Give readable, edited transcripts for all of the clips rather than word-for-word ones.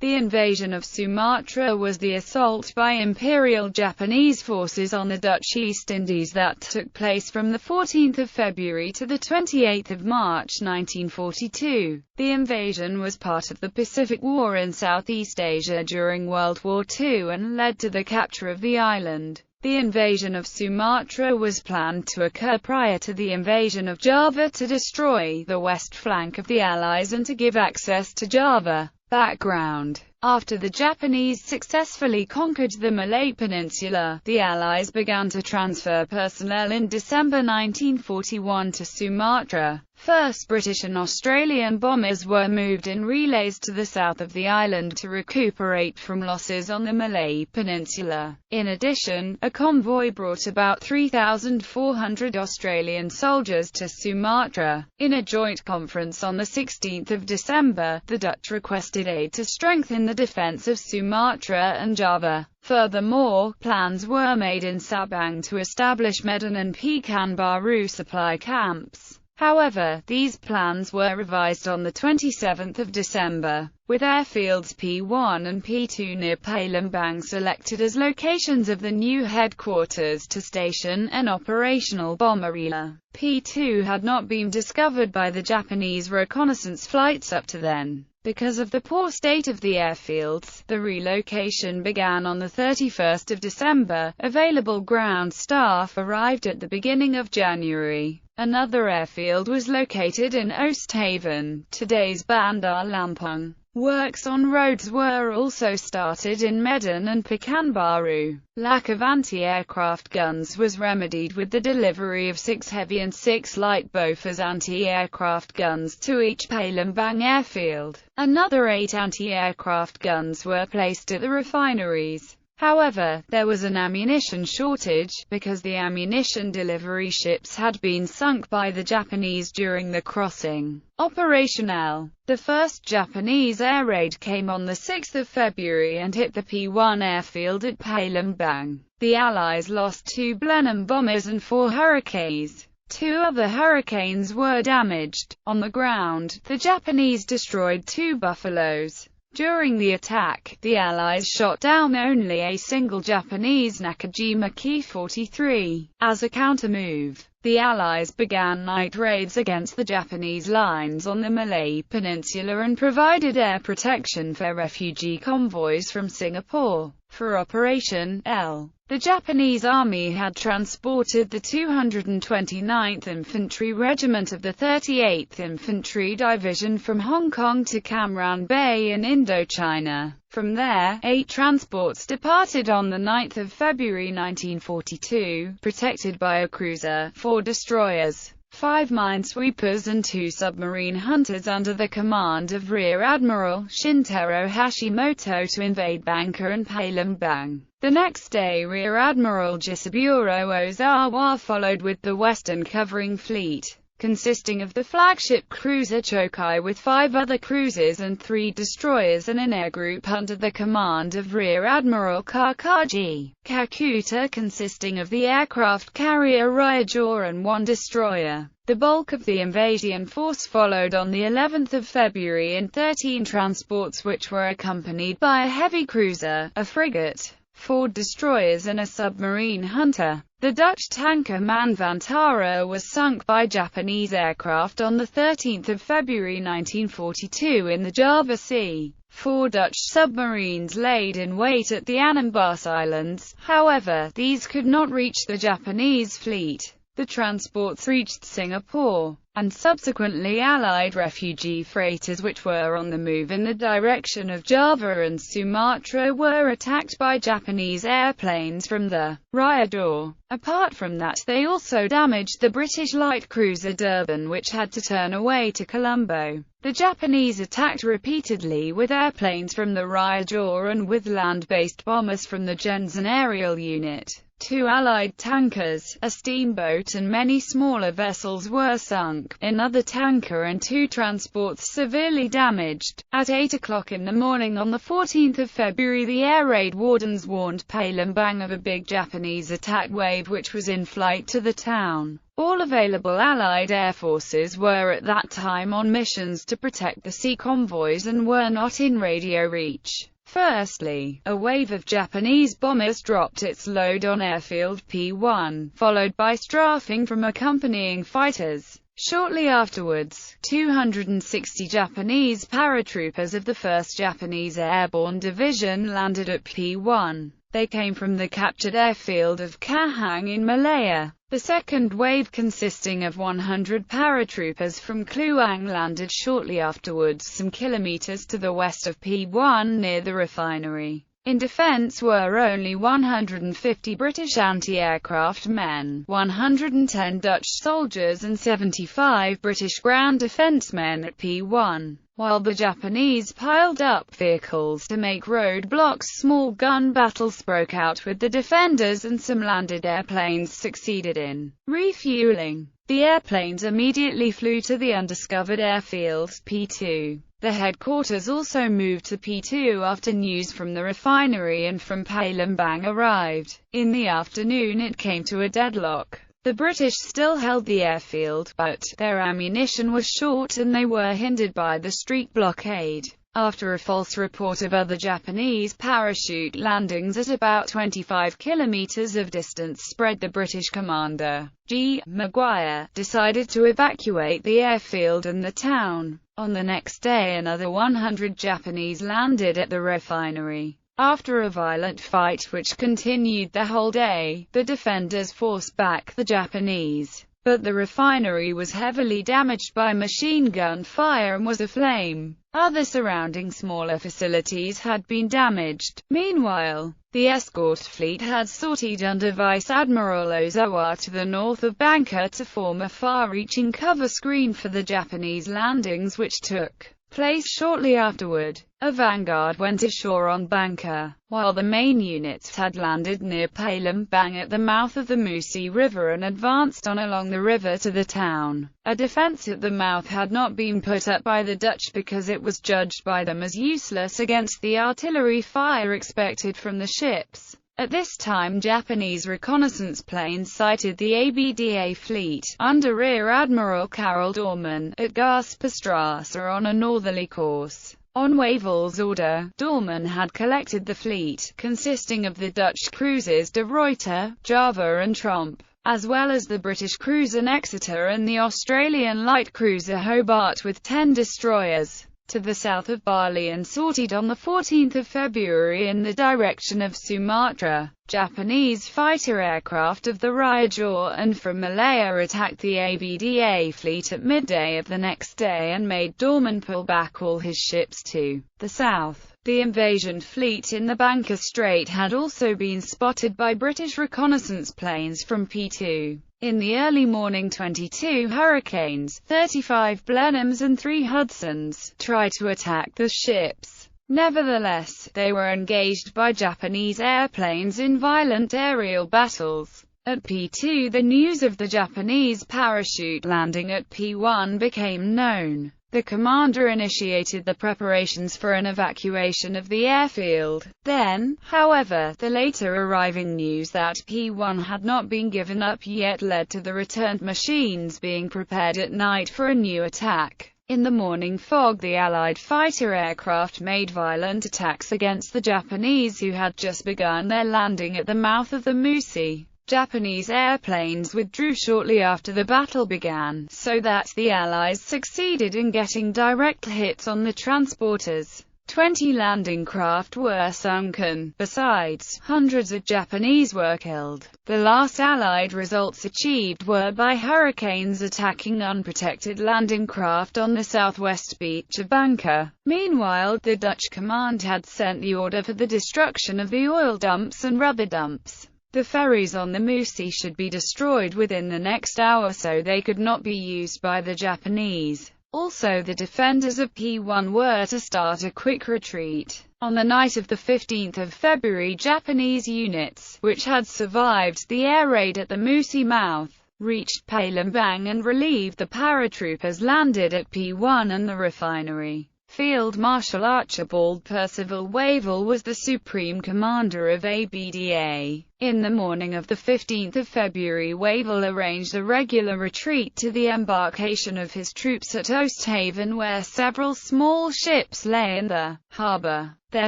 The invasion of Sumatra was the assault by Imperial Japanese forces on the Dutch East Indies that took place from the 14th of February to the 28th of March 1942. The invasion was part of the Pacific War in Southeast Asia during World War II and led to the capture of the island. The invasion of Sumatra was planned to occur prior to the invasion of Java to destroy the west flank of the Allies and to give access to Java. Background: after the Japanese successfully conquered the Malay Peninsula, the Allies began to transfer personnel in December 1941 to Sumatra. First British and Australian bombers were moved in relays to the south of the island to recuperate from losses on the Malay Peninsula. In addition, a convoy brought about 3,400 Australian soldiers to Sumatra. In a joint conference on 16 December, the Dutch requested aid to strengthen the defence of Sumatra and Java. Furthermore, plans were made in Sabang to establish Medan and Pekanbaru supply camps. However, these plans were revised on 27 December, with airfields P1 and P2 near Palembang selected as locations of the new headquarters to station an operational bomb area. P2 had not been discovered by the Japanese reconnaissance flights up to then. Because of the poor state of the airfields, the relocation began on 31 December. Available ground staff arrived at the beginning of January. Another airfield was located in Oosthaven, today's Bandar Lampung. Works on roads were also started in Medan and Pekanbaru. Lack of anti-aircraft guns was remedied with the delivery of 6 heavy and 6 light Bofors anti-aircraft guns to each Palembang airfield. Another 8 anti-aircraft guns were placed at the refineries. However, there was an ammunition shortage, because the ammunition delivery ships had been sunk by the Japanese during the crossing. Operational: the first Japanese air raid came on 6 February and hit the P1 airfield at Palembang. The Allies lost 2 Blenheim bombers and 4 Hurricanes. 2 other Hurricanes were damaged. On the ground, the Japanese destroyed 2 Buffaloes. During the attack, the Allies shot down only a single Japanese Nakajima Ki-43. As a countermove, the Allies began night raids against the Japanese lines on the Malay Peninsula and provided air protection for refugee convoys from Singapore. For Operation L, the Japanese Army had transported the 229th Infantry Regiment of the 38th Infantry Division from Hong Kong to Cam Bay in Indochina. From there, 8 transports departed on 9 February 1942, protected by a cruiser, 4 destroyers, 5 minesweepers and 2 submarine hunters under the command of Rear Admiral Shintaro Hashimoto to invade Bangka and Palembang. The next day Rear Admiral Jisaburo Ozawa followed with the Western Covering Fleet, consisting of the flagship cruiser Chokai with 5 other cruisers and 3 destroyers and an air group under the command of Rear Admiral Kakaji Kakuta consisting of the aircraft carrier Ryajor and 1 destroyer. The bulk of the invasion force followed on the 11th of February in 13 transports which were accompanied by a heavy cruiser, a frigate, 4 destroyers and a submarine hunter. The Dutch tanker Manvantara was sunk by Japanese aircraft on 13 February 1942 in the Java Sea. 4 Dutch submarines laid in wait at the Anambas Islands, however, these could not reach the Japanese fleet. The transports reached Singapore, and subsequently Allied refugee freighters which were on the move in the direction of Java and Sumatra were attacked by Japanese airplanes from the Ryador. Apart from that, they also damaged the British light cruiser Durban which had to turn away to Colombo. The Japanese attacked repeatedly with airplanes from the Ryador and with land-based bombers from the Gensan aerial unit. 2 Allied tankers, a steamboat and many smaller vessels were sunk, another tanker and 2 transports severely damaged. At 8 o'clock in the morning on 14 February the air raid wardens warned Palembang of a big Japanese attack wave which was in flight to the town. All available Allied air forces were at that time on missions to protect the sea convoys and were not in radio reach. Firstly, a wave of Japanese bombers dropped its load on airfield P1, followed by strafing from accompanying fighters. Shortly afterwards, 260 Japanese paratroopers of the 1st Japanese Airborne Division landed at P1. They came from the captured airfield of Kahang in Malaya. The second wave, consisting of 100 paratroopers from Kluang, landed shortly afterwards some kilometers to the west of P1 near the refinery. In defense were only 150 British anti-aircraft men, 110 Dutch soldiers and 75 British ground defense men at P1. While the Japanese piled up vehicles to make roadblocks, small gun battles broke out with the defenders and some landed airplanes succeeded in refueling. The airplanes immediately flew to the undiscovered airfield P2. The headquarters also moved to P2 after news from the refinery and from Palembang arrived. In the afternoon it came to a deadlock. The British still held the airfield, but their ammunition was short and they were hindered by the street blockade. After a false report of other Japanese parachute landings at about 25 kilometers of distance spread, the British commander, G. Maguire, decided to evacuate the airfield and the town. On the next day another 100 Japanese landed at the refinery. After a violent fight which continued the whole day, the defenders forced back the Japanese. But the refinery was heavily damaged by machine gun fire and was aflame. Other surrounding smaller facilities had been damaged. Meanwhile, the escort fleet had sortied under Vice Admiral Ozawa to the north of Bangka to form a far-reaching cover screen for the Japanese landings which took place shortly afterward. A vanguard went ashore on Bangka, while the main units had landed near Palembang at the mouth of the Musi River and advanced on along the river to the town. A defense at the mouth had not been put up by the Dutch because it was judged by them as useless against the artillery fire expected from the ships. At this time Japanese reconnaissance planes sighted the ABDA fleet, under Rear Admiral Karel Doorman, at Gasperstrasse on a northerly course. On Wavel's order, Doorman had collected the fleet, consisting of the Dutch cruisers De Ruyter, Java and Tromp, as well as the British cruiser Exeter and the Australian light cruiser Hobart with 10 destroyers, to the south of Bali and sortied on 14 February in the direction of Sumatra. Japanese fighter aircraft of the Ryajor and from Malaya attacked the ABDA fleet at midday of the next day and made Doorman pull back all his ships to the south. The invasion fleet in the Bangka Strait had also been spotted by British reconnaissance planes from P2. In the early morning 22 Hurricanes, 35 Blenheims and 3 Hudsons tried to attack the ships. Nevertheless, they were engaged by Japanese airplanes in violent aerial battles. At P2 the news of the Japanese parachute landing at P1 became known. The commander initiated the preparations for an evacuation of the airfield. Then, however, the later arriving news that P1 had not been given up yet led to the returned machines being prepared at night for a new attack. In the morning fog the Allied fighter aircraft made violent attacks against the Japanese who had just begun their landing at the mouth of the Musi. Japanese airplanes withdrew shortly after the battle began, so that the Allies succeeded in getting direct hits on the transporters. 20 landing craft were sunken. Besides, hundreds of Japanese were killed. The last Allied results achieved were by Hurricanes attacking unprotected landing craft on the southwest beach of Bangka. Meanwhile, the Dutch command had sent the order for the destruction of the oil dumps and rubber dumps. The ferries on the Musi should be destroyed within the next hour so they could not be used by the Japanese. Also, the defenders of P1 were to start a quick retreat. On the night of the 15th of February, Japanese units, which had survived the air raid at the Musi mouth, reached Palembang and relieved the paratroopers landed at P1 and the refinery. Field Marshal Archibald Percival Wavell was the supreme commander of ABDA. In the morning of the 15th of February, Wavell arranged a regular retreat to the embarkation of his troops at Oosthaven, where several small ships lay in the harbour. Their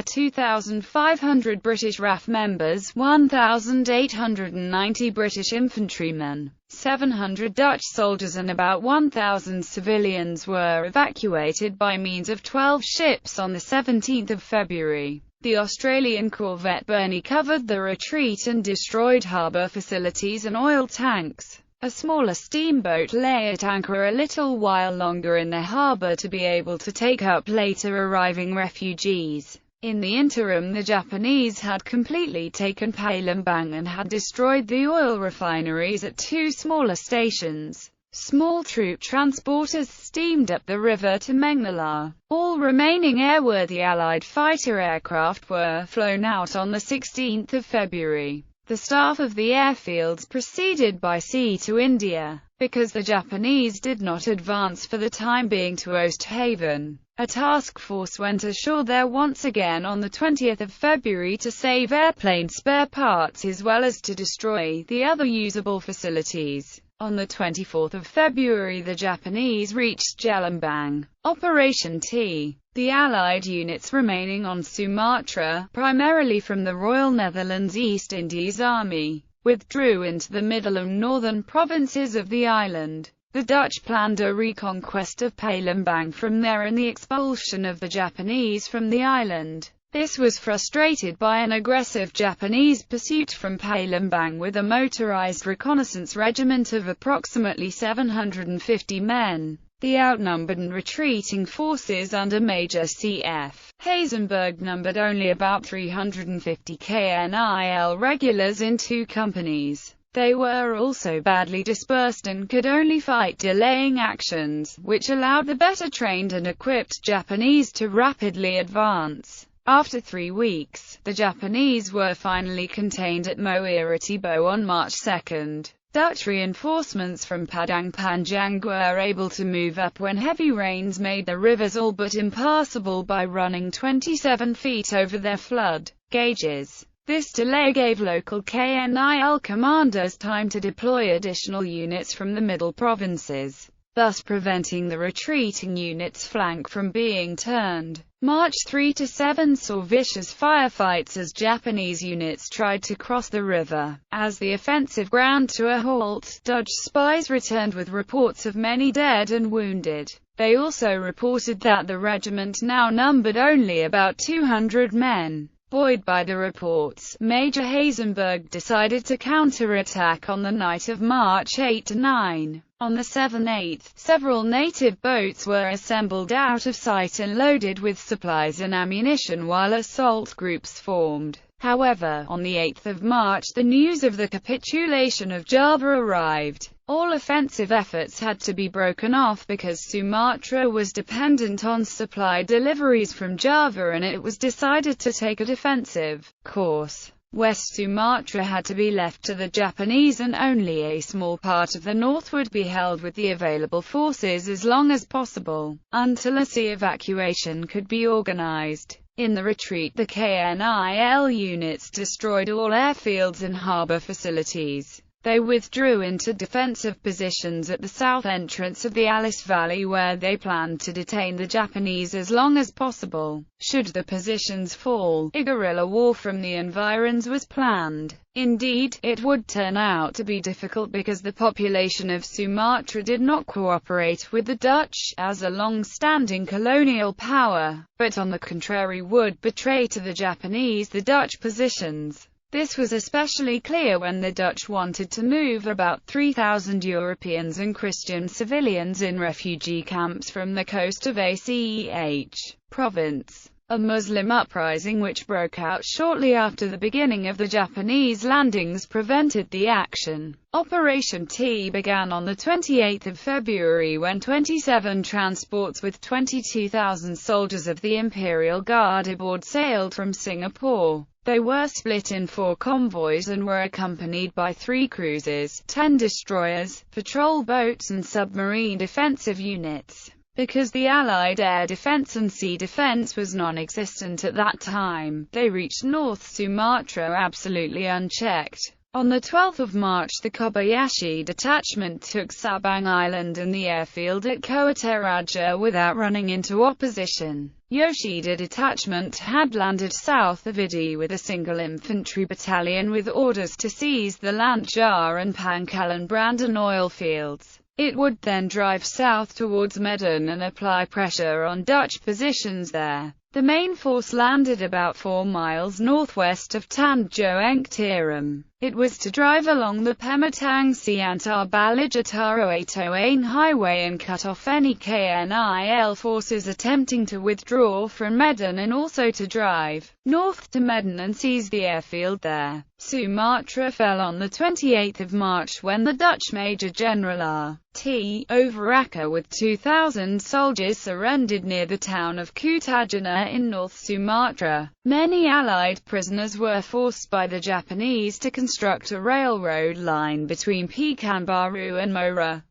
2,500 British RAF members, 1,890 British infantrymen, 700 Dutch soldiers and about 1,000 civilians were evacuated by means of 12 ships on the 17th of February. The Australian corvette Burney covered the retreat and destroyed harbour facilities and oil tanks. A smaller steamboat lay at anchor a little while longer in the harbour to be able to take up later arriving refugees. In the interim, the Japanese had completely taken Palembang and had destroyed the oil refineries at two smaller stations. Small troop transporters steamed up the river to Mengala. All remaining airworthy Allied fighter aircraft were flown out on the 16th of February. The staff of the airfields proceeded by sea to India. Because the Japanese did not advance for the time being to Oosthaven, a task force went ashore there once again on the 20th of February to save airplane spare parts as well as to destroy the other usable facilities. On the 24th of February, the Japanese reached Jelembang. Operation T. The Allied units remaining on Sumatra, primarily from the Royal Netherlands East Indies Army, withdrew into the middle and northern provinces of the island. The Dutch planned a reconquest of Palembang from there and the expulsion of the Japanese from the island. This was frustrated by an aggressive Japanese pursuit from Palembang with a motorized reconnaissance regiment of approximately 750 men. The outnumbered and retreating forces under Major C.F. Heisenberg numbered only about 350 KNIL regulars in two companies. They were also badly dispersed and could only fight delaying actions, which allowed the better trained and equipped Japanese to rapidly advance. After 3 weeks, the Japanese were finally contained at Moiritibo on March 2. Dutch reinforcements from Padang Panjang were able to move up when heavy rains made the rivers all but impassable by running 27 feet over their flood gauges. This delay gave local KNIL commanders time to deploy additional units from the middle provinces, thus preventing the retreating units' flank from being turned. March 3–7 saw vicious firefights as Japanese units tried to cross the river. As the offensive ground to a halt, Dutch spies returned with reports of many dead and wounded. They also reported that the regiment now numbered only about 200 men. Buoyed by the reports, Major Heisenberg decided to counterattack on the night of March 8–9. On the 7–8, several native boats were assembled out of sight and loaded with supplies and ammunition while assault groups formed. However, on the 8th of March, the news of the capitulation of Java arrived. All offensive efforts had to be broken off because Sumatra was dependent on supply deliveries from Java and it was decided to take a defensive course. West Sumatra had to be left to the Japanese and only a small part of the north would be held with the available forces as long as possible, until a sea evacuation could be organized. In the retreat, the KNIL units destroyed all airfields and harbor facilities. They withdrew into defensive positions at the south entrance of the Alice Valley where they planned to detain the Japanese as long as possible. Should the positions fall, a guerrilla war from the environs was planned. Indeed, it would turn out to be difficult because the population of Sumatra did not cooperate with the Dutch, as a long-standing colonial power, but on the contrary would betray to the Japanese the Dutch positions. This was especially clear when the Dutch wanted to move about 3,000 Europeans and Christian civilians in refugee camps from the coast of Aceh province. A Muslim uprising which broke out shortly after the beginning of the Japanese landings prevented the action. Operation T began on the 28th of February when 27 transports with 22,000 soldiers of the Imperial Guard aboard sailed from Singapore. They were split in 4 convoys and were accompanied by 3 cruisers, 10 destroyers, patrol boats and submarine defensive units. Because the Allied air defense and sea defense was non-existent at that time, they reached North Sumatra absolutely unchecked. On 12 March the Kobayashi detachment took Sabang Island and the airfield at Kotaraja without running into opposition. Yoshida detachment had landed south of Idi with a single infantry battalion with orders to seize the Lantjar and Pangkalan Brandon oil fields. It would then drive south towards Medan and apply pressure on Dutch positions there. The main force landed about 4 miles northwest of Tanjung Tiram. It was to drive along the Pematang Siantar Baligataroatoane highway and cut off any KNIL forces attempting to withdraw from Medan, and also to drive north to Medan and seize the airfield there. Sumatra fell on 28 March when the Dutch Major General R.T. Overacke with 2,000 soldiers surrendered near the town of Kutajana in North Sumatra. Many Allied prisoners were forced by the Japanese to construct a railroad line between Pekanbaru and Mora.